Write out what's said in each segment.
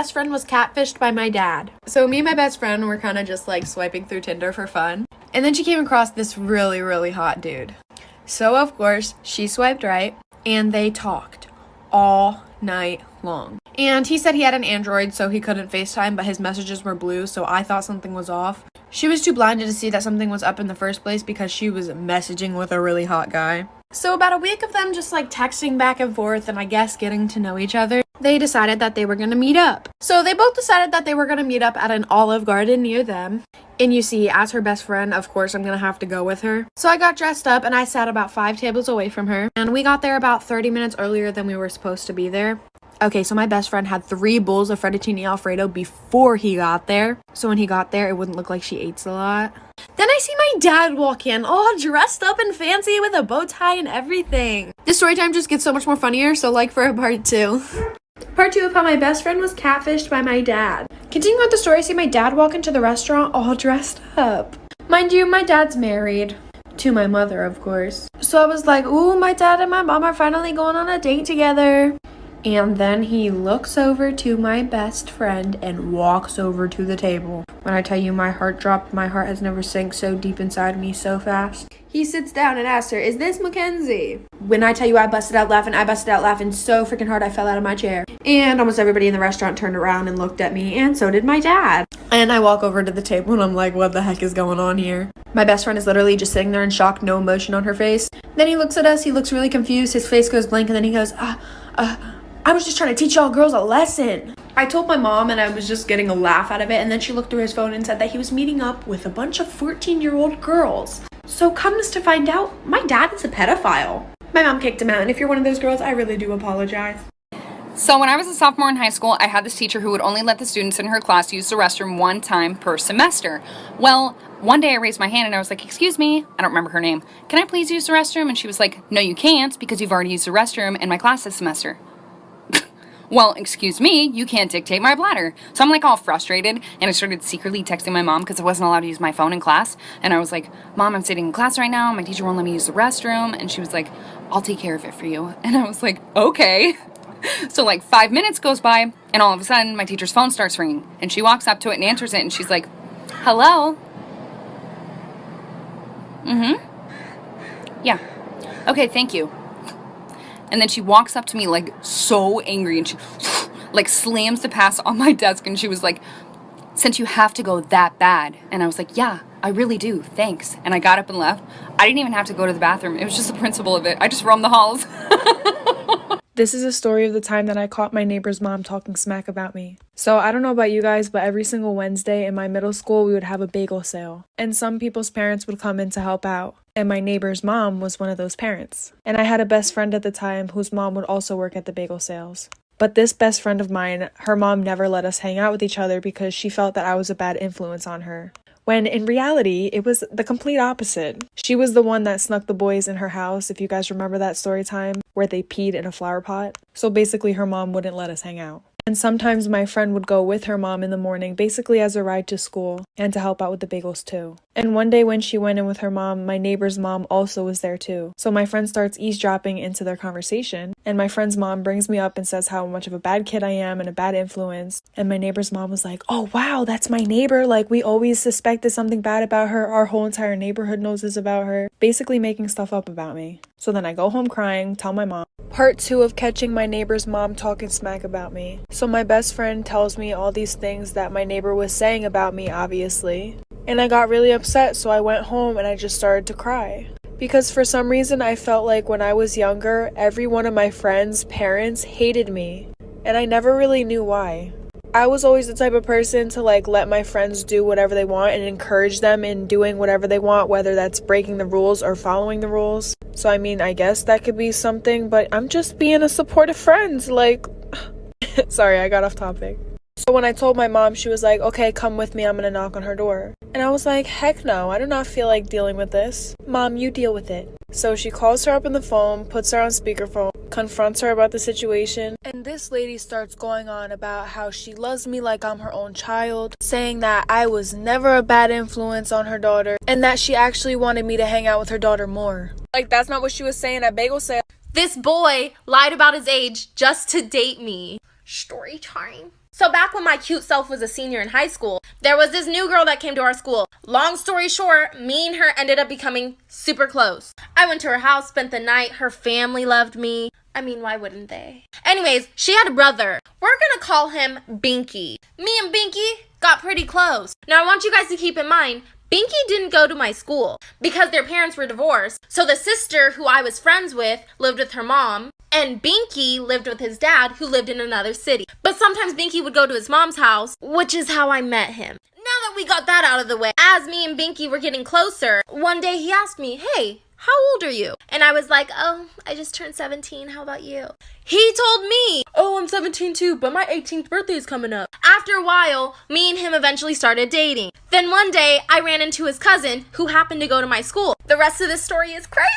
best friend was catfished by my dad. So me and my best friend were kind of just like swiping through Tinder for fun. And then she came across this really, really hot dude. So of course, she swiped right and they talked all night long. And he said he had an Android, so he couldn't FaceTime, but his messages were blue, so I thought something was off. She was too blinded to see that something was up in the first place because she was messaging with a really hot guy. So about a week of them just like texting back and forth and I guess getting to know each other, they decided that they were gonna meet up. So they both decided that they were gonna meet up at an Olive Garden near them. And you see, as her best friend, of course, I'm gonna have to go with her. So I got dressed up and I sat about 5 tables away from her. And we got there about 30 minutes earlier than we were supposed to be there. Okay, so my best friend had 3 bowls of fettuccine alfredo before he got there. So when he got there, it wouldn't look like she ate a lot. Then I see my dad walk in, all dressed up and fancy with a bow tie and everything. This story time just gets so much more funnier, so like for a part 2. Part 2 of how my best friend was catfished by my dad. Continuing with the story, I see my dad walk into the restaurant all dressed up. Mind you, my dad's married. To my mother, of course. So I was like, ooh, my dad and my mom are finally going on a date together. And then he looks over to my best friend and walks over to the table. When I tell you my heart dropped, my heart has never sank so deep inside me so fast. He sits down and asks her, is this Mackenzie? When I tell you I busted out laughing so freaking hard I fell out of my chair. And almost everybody in the restaurant turned around and looked at me, and so did my dad. And I walk over to the table and I'm like, what the heck is going on here? My best friend is literally just sitting there in shock, no emotion on her face. Then he looks at us, he looks really confused, his face goes blank, and then he goes, I was just trying to teach y'all girls a lesson. I told my mom and I was just getting a laugh out of it, and then she looked through his phone and said that he was meeting up with a bunch of 14-year-old girls. So comes to find out, my dad is a pedophile. My mom kicked him out, and if you're one of those girls, I really do apologize. So when I was a sophomore in high school, I had this teacher who would only let the students in her class use the restroom 1 time per semester. Well, one day I raised my hand and I was like, excuse me, I don't remember her name. Can I please use the restroom? And she was like, no, you can't because you've already used the restroom in my class this semester. Well, excuse me, you can't dictate my bladder. So I'm like all frustrated, and I started secretly texting my mom because I wasn't allowed to use my phone in class. And I was like, Mom, I'm sitting in class right now, my teacher won't let me use the restroom. And she was like, I'll take care of it for you. And I was like, okay. So like 5 minutes goes by, and all of a sudden my teacher's phone starts ringing, and she walks up to it and answers it, and she's like, hello? Yeah. Okay, thank you. And then she walks up to me like so angry, and she like slams the pass on my desk, and she was like, since you have to go that bad. And I was like, yeah, I really do, thanks. And I got up and left. I didn't even have to go to the bathroom. It was just the principle of it. I just roamed the halls. This is a story of the time that I caught my neighbor's mom talking smack about me. So I don't know about you guys, but every single Wednesday in my middle school, we would have a bagel sale. And some people's parents would come in to help out. And my neighbor's mom was one of those parents. And I had a best friend at the time whose mom would also work at the bagel sales. But this best friend of mine, her mom never let us hang out with each other because she felt that I was a bad influence on her. When in reality, it was the complete opposite. She was the one that snuck the boys in her house, if you guys remember that story time, where they peed in a flower pot. So basically her mom wouldn't let us hang out. And sometimes my friend would go with her mom in the morning, basically as a ride to school, and to help out with the bagels too. And one day when she went in with her mom, my neighbor's mom also was there too. So my friend starts eavesdropping into their conversation, and my friend's mom brings me up and says how much of a bad kid I am and a bad influence. And my neighbor's mom was like, oh wow, that's my neighbor, like we always suspected something bad about her, our whole entire neighborhood knows this about her, basically making stuff up about me. So then I go home crying, tell my mom. Part 2 of catching my neighbor's mom talking smack about me. So my best friend tells me all these things that my neighbor was saying about me, obviously. And I got really upset, so I went home and I just started to cry. Because for some reason I felt like when I was younger, every one of my friends' parents hated me. And I never really knew why. I was always the type of person to like let my friends do whatever they want and encourage them in doing whatever they want, whether that's breaking the rules or following the rules. So I mean, I guess that could be something, but I'm just being a supportive friend, like... Sorry, I got off topic. So when I told my mom, she was like, okay, come with me, I'm gonna knock on her door. And I was like, heck no, I do not feel like dealing with this. Mom, you deal with it. So she calls her up on the phone, puts her on speakerphone, confronts her about the situation, and this lady starts going on about how she loves me like I'm her own child, saying that I was never a bad influence on her daughter, and that she actually wanted me to hang out with her daughter more. Like, that's not what she was saying at bagel sale. This boy lied about his age just to date me. Story time. So back when my cute self was a senior in high school, there was this new girl that came to our school. Long story short, me and her ended up becoming super close. I went to her house, spent the night. Her family loved me. I mean, why wouldn't they? Anyways, she had a brother. We're gonna call him Binky. Me and Binky got pretty close. Now I want you guys to keep in mind, Binky didn't go to my school because their parents were divorced. So the sister who I was friends with lived with her mom, and Binky lived with his dad who lived in another city. But sometimes Binky would go to his mom's house, which is how I met him. Now that we got that out of the way, as me and Binky were getting closer, one day he asked me, "Hey, how old are you?" And I was like, "Oh, I just turned 17. How about you?" He told me, "Oh, I'm 17 too, but my 18th birthday is coming up." After a while, me and him eventually started dating. Then one day, I ran into his cousin who happened to go to my school. The rest of this story is crazy.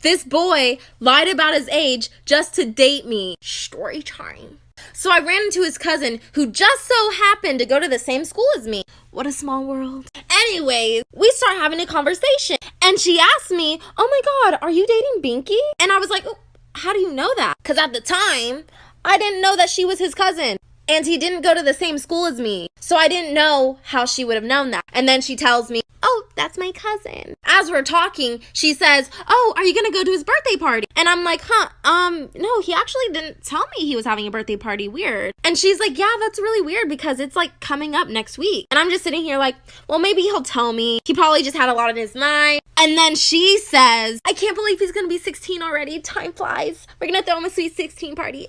This boy lied about his age just to date me. Story time. So I ran into his cousin who just so happened to go to the same school as me. What a small world. Anyways, we start having a conversation and she asked me, "Oh my God, are you dating Binky?" And I was like, "Oh, how do you know that?" Because at the time, I didn't know that she was his cousin. And he didn't go to the same school as me. So I didn't know how she would have known that. And then she tells me, "Oh, that's my cousin." As we're talking, she says, "Oh, are you gonna go to his birthday party?" And I'm like, no, he actually didn't tell me he was having a birthday party. Weird. And she's like, "Yeah, that's really weird because it's like coming up next week." And I'm just sitting here like, well, maybe he'll tell me. He probably just had a lot on his mind. And then she says, "I can't believe he's gonna be 16 already. Time flies. We're gonna throw him a sweet 16 party."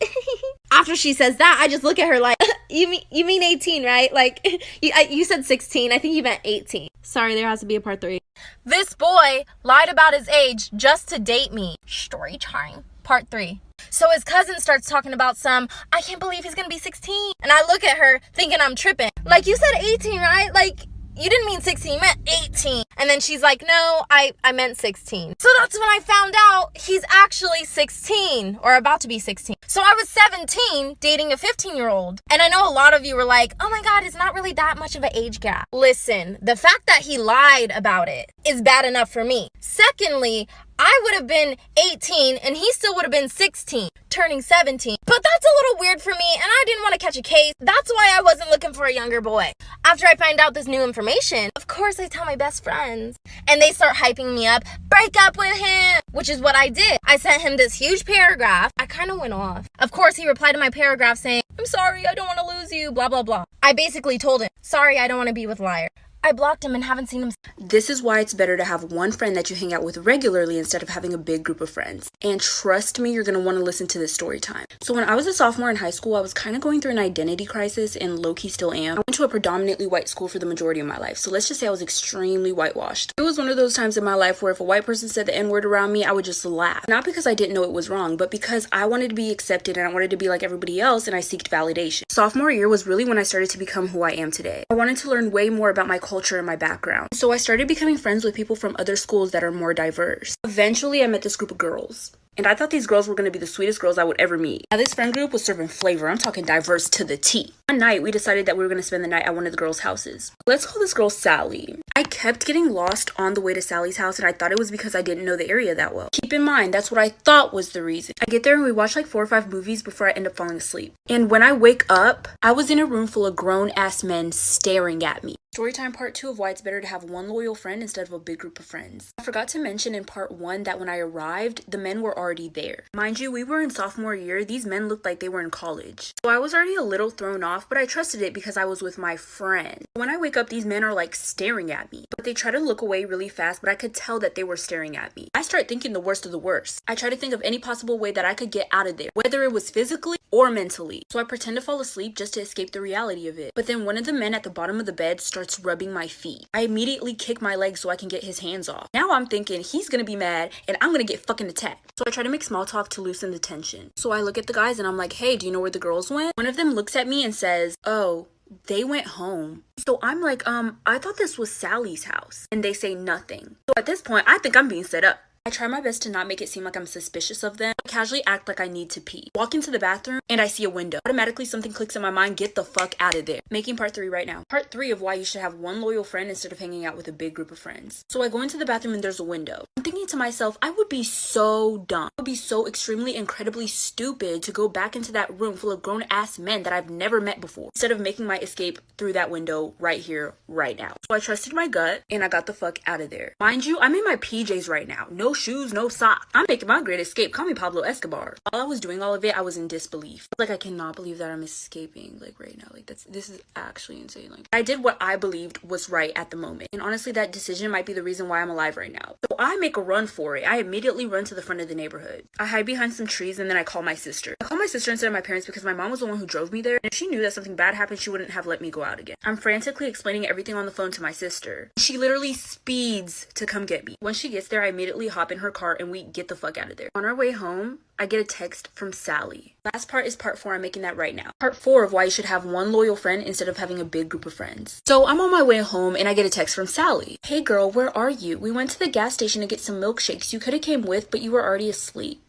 After she says that, I just look at her like, you mean 18, right? Like, you said 16. I think you meant 18. Sorry, there has to be a part 3. This boy lied about his age just to date me. Story time. Part 3. So his cousin starts talking about "I can't believe he's gonna be 16. And I look at her thinking I'm tripping. Like, you said 18, right? Like, you didn't mean 16, you meant 18. And then she's like, "No, I meant 16. So that's when I found out he's actually 16 or about to be 16. So I was 17 dating a 15-year-old. And I know a lot of you were like, "Oh my God, it's not really that much of an age gap." Listen, the fact that he lied about it is bad enough for me. Secondly, I would have been 18 and he still would have been 16, turning 17. But that's a little weird for me and I didn't want to catch a case. That's why I wasn't looking for a younger boy. After I find out this new information, of course I tell my best friends. And they start hyping me up, "Break up with him," which is what I did. I sent him this huge paragraph. I kind of went off. Of course, he replied to my paragraph saying, "I'm sorry, I don't want to lose you, blah, blah, blah." I basically told him, "Sorry, I don't want to be with liar." I blocked him and haven't seen him. This is why it's better to have one friend that you hang out with regularly instead of having a big group of friends. And trust me, you're going to want to listen to this story time. So when I was a sophomore in high school, I was kind of going through an identity crisis and low-key still am. I went to a predominantly white school for the majority of my life. So let's just say I was extremely whitewashed. It was one of those times in my life where if a white person said the N-word around me, I would just laugh. Not because I didn't know it was wrong, but because I wanted to be accepted and I wanted to be like everybody else and I seeked validation. Sophomore year was really when I started to become who I am today. I wanted to learn way more about my culture and my background. So I started becoming friends with people from other schools that are more diverse. Eventually, I met this group of girls. And I thought these girls were going to be the sweetest girls I would ever meet. Now, this friend group was serving flavor. I'm talking diverse to the T. One night, we decided that we were going to spend the night at one of the girls' houses. Let's call this girl Sally. I kept getting lost on the way to Sally's house, and I thought it was because I didn't know the area that well. Keep in mind, that's what I thought was the reason. I get there and we watch like 4 or 5 movies before I end up falling asleep. And when I wake up, I was in a room full of grown-ass men staring at me. Storytime part 2 of why it's better to have one loyal friend instead of a big group of friends. I forgot to mention in part 1 that when I arrived, the men were already there. Mind you, we were in sophomore year. These men looked like they were in college. So I was already a little thrown off, but I trusted it because I was with my friend. When I wake up, these men are like staring at me. But they try to look away really fast, but I could tell that they were staring at me. I start thinking the worst of the worst. I try to think of any possible way that I could get out of there, whether it was physically or mentally. So I pretend to fall asleep just to escape the reality of it. But then one of the men at the bottom of the bed starts rubbing my feet. I immediately kick my leg so I can get his hands off. Now I'm thinking he's gonna be mad and I'm gonna get fucking attacked. So I try to make small talk to loosen the tension. So I look at the guys and I'm like, "Hey, do you know where the girls went?" One of them looks at me and says, "Oh, they went home." So I'm like, I thought this was Sally's house." And they say nothing. So at this point, I think I'm being set up. I try my best to not make it seem like I'm suspicious of them. I casually act like I need to pee. Walk into the bathroom and I see a window. Automatically something clicks in my mind, get the fuck out of there. Making part 3 right now. Part 3 of why you should have one loyal friend instead of hanging out with a big group of friends. So I go into the bathroom and there's a window. I'm thinking to myself, I would be so dumb. I would be so extremely incredibly stupid to go back into that room full of grown ass men that I've never met before, instead of making my escape through that window right here, right now. So I trusted my gut and I got the fuck out of there. Mind you, I'm in my PJs right now. No shoes, no socks. I'm making my great escape. Call me Pablo Escobar. While I was doing all of it, I was in disbelief. Like, I cannot believe that I'm escaping, like, right now. Like, this is actually insane. Like, I did what I believed was right at the moment. And honestly, that decision might be the reason why I'm alive right now. So I make a run for it. I immediately run to the front of the neighborhood. I hide behind some trees and then I call my sister. I call my sister instead of my parents because my mom was the one who drove me there. And if she knew that something bad happened, she wouldn't have let me go out again. I'm frantically explaining everything on the phone to my sister. She literally speeds to come get me. When she gets there, I immediately hop in her car and we get the fuck out of there. On our way home, I get a text from Sally. Last part is part 4. I'm making that right now. Part 4 of why you should have one loyal friend instead of having a big group of friends. So I'm on my way home and I get a text from Sally. Hey girl, where are you? We went to the gas station to get some milkshakes. You could have came with, but you were already asleep.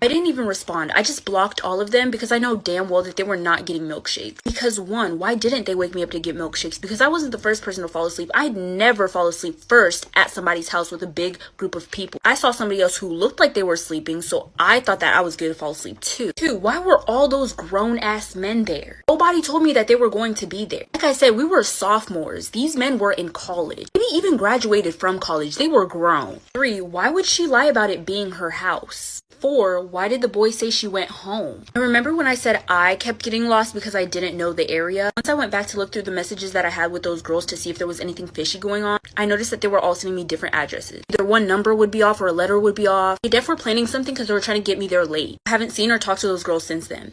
I didn't even respond. I just blocked all of them because I know damn well that they were not getting milkshakes. Because 1, why didn't they wake me up to get milkshakes? Because I wasn't the first person to fall asleep. I'd never fall asleep first at somebody's house with a big group of people. I saw somebody else who looked like they were sleeping, so I thought that I was good to fall asleep too. 2, why were all those grown ass men there? Nobody told me that they were going to be there. Like I said, we were sophomores. These men were in college. Maybe even graduated from college. They were grown. 3, why would she lie about it being her house? 4, why did the boy say she went home? I remember when I said I kept getting lost because I didn't know the area. Once I went back to look through the messages that I had with those girls to see if there was anything fishy going on, I noticed that they were all sending me different addresses. Either one number would be off or a letter would be off. They definitely were planning something because they were trying to get me there late. I haven't seen or talked to those girls since then.